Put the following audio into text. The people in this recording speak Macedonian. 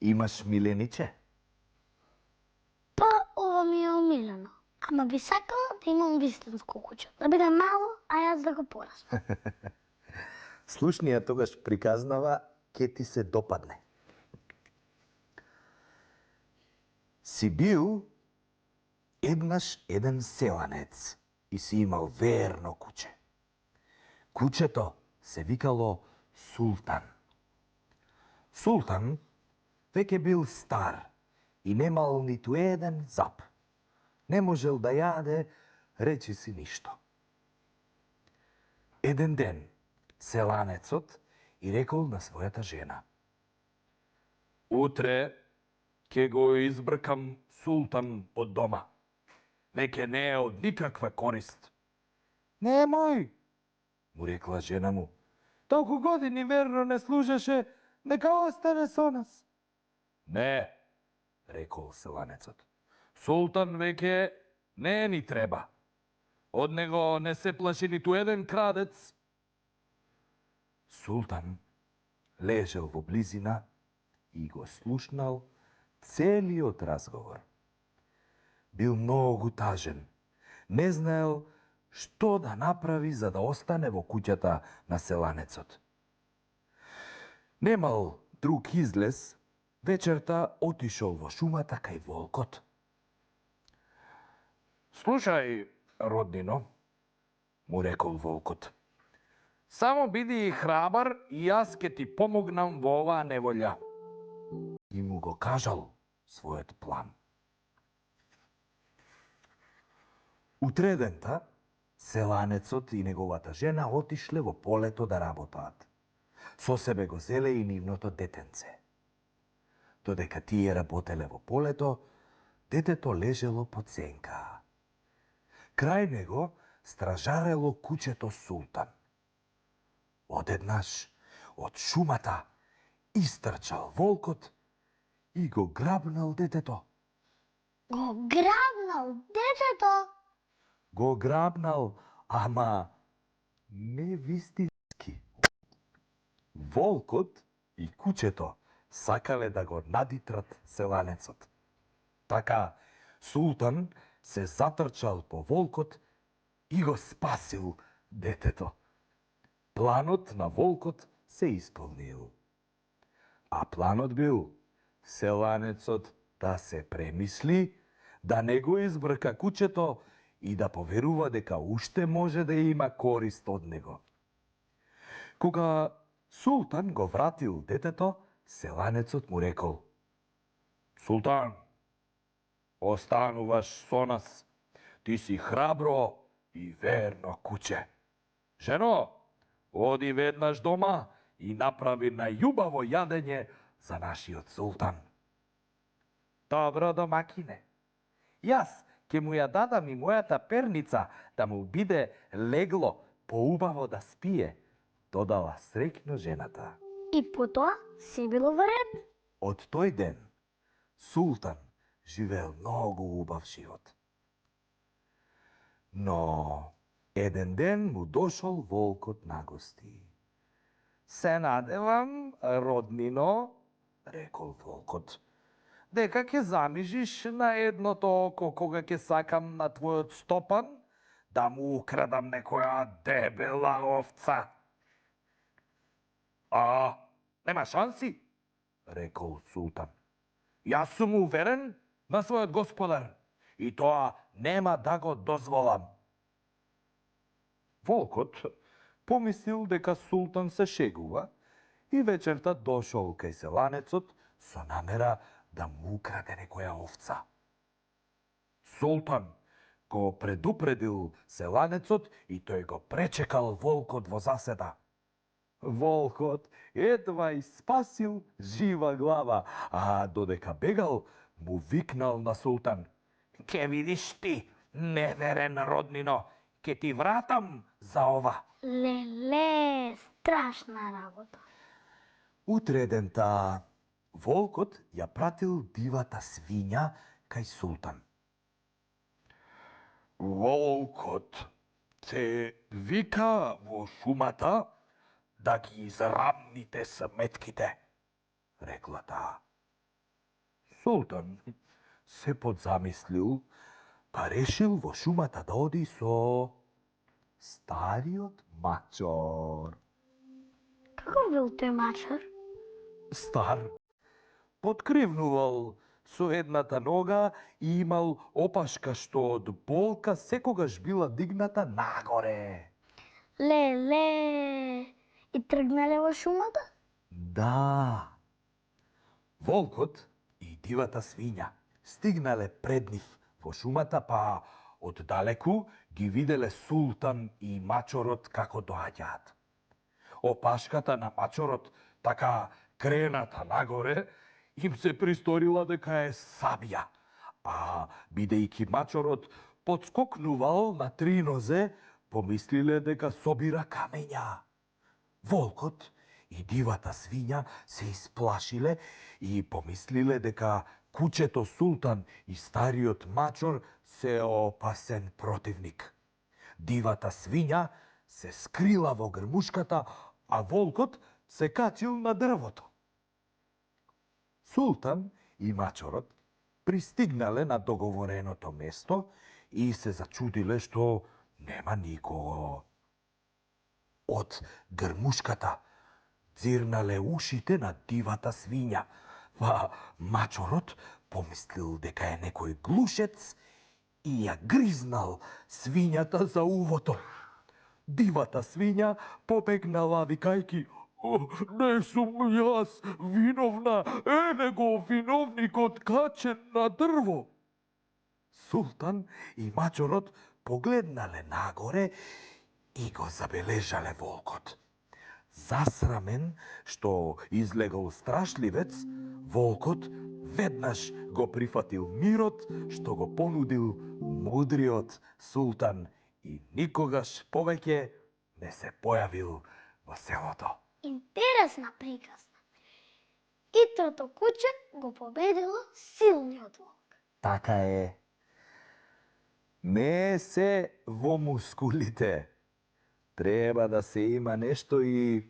Имаш милениче? Па, ова ми е омилено. Ама би сакала да имам вистинско куќе. Да биде мало, а јас да го пораснам. Слушни ја тогаш приказнава, ке ти се допадне. Си бил еднаш еден селанец и си имал верно куќе. Куќето се викало Султан. Султан веќе бил стар и немал ниту еден зап. Не можел да јаде, речи си ништо. Еден ден селанецот и рекол на својата жена: утре ќе го избркам Султан од дома. Веќе не е од никаква корист. Немој, му рекла жена му. Толку години верно не служеше, нека остане со нас. Не, рекол селанецот. Султан веќе не ни треба. Од него не се плаши ниту еден крадец. Султан лежал во близина и го слушнал целиот разговор. Бил многу тажен. Не знаел што да направи за да остане во куќата на селанецот. Немал друг излез, вечерта отишол во шумата кај волкот. Слушај, роднино, му рекол волкот. Само биди храбар и јас ке ти помогнам во оваа неволја. И му го кажал својот план. Утредента, селанецот и неговата жена отишле во полето да работаат. Со себе го зеле и нивното детенце. Додека тие работеле во полето, детето лежело под сенка. Крај него стражарело куќето Султан. Одеднаш, од шумата, истрчал волкот и го грабнал детето. Го грабнал детето? Го грабнал, ама не вистински. Волкот и куќето сакале да го надитрат селанецот. Така, Султан се затрчал по волкот и го спасил детето. Планот на волкот се исполнил. А планот бил селанецот да се премисли, да не го избрка куќето и да поверува дека уште може да има корист од него. Кога Султан го вратил детето, селанецот му рекол: Султан, остануваш со нас. Ти си храбро и верно куќе. Жено, оди веднаш дома и направи најубаво јадење за нашиот Султан. Добро, домакине. Јас ќе му ја дадам и мојата перница да му биде легло поубаво да спие, додала среќно жената. И потоа се било во ред. Од тој ден Султан живеел многу убав живот. Но еден ден му дошол волкот на гости. Се надевам, роднино, рекол волкот, дека ќе замижиш на едното око кога ќе сакам на твојот стопан да му украдам некоја дебела овца. Нема шанси, рекол Султан. Јас сум уверен на својот господар и тоа нема да го дозволам. Волкот помислил дека Султан се шегува и вечерта дошол кај селанецот со намера да му украде некоја овца. Султан го предупредил селанецот и тој го пречекал волкот во заседа. Волкот едва и спасил жива глава, а додека бегал, му викнал на Султан: Ке видиш ти, неверен роднино, ке ти вратам за ова. Леле, страшна работа. Утредента волкот ја пратил дивата свиња кај Султан. Волкот те вика во шумата да ги израмните сметките. рекла таа. Султан се подзамислил, па решил во шумата да оди со стариот мачор. Како бил тој мачор? Стар подкривнувал со едната нога и имал опашка што од болка секогаш била дигната нагоре. Леле. И тргнале во шумата? Да. Волкот и дивата свиња стигнале пред нив во шумата, па оддалеку ги виделе Султан и мачорот како доаѓаат. Опашката на мачорот, така крената нагоре, им се присторила дека е сабија, а бидејќи мачорот подскокнувал на три нозе, помислиле дека собира камења. Волкот и дивата свиња се исплашиле и помислиле дека кучето Султан и стариот мачор се опасен противник. Дивата свиња се скрила во грмушката, а волкот се качил на дрвото. Султан и мачорот пристигнале на договореното место и се зачудиле што нема никого. Од грмушката дзирнале ушите на дивата свиња, па мачорот помислил дека е некој глушец и ја гризнал свињата за увото. Дивата свиња побегнала викајки: "О, не сум јас виновна, ене го виновникот качен на дрво." Султан и мачорот погледнале нагоре и го забележале волкот. Засрамен што излегол страшливец, волкот веднаш го прифатил мирот што го понудил мудриот Султан и никогаш повеќе не се појавил во селото. Интересна приказна. Итрото куче го победило силниот волк. Така е. Не е се во мускулите. Треба да се има нешто и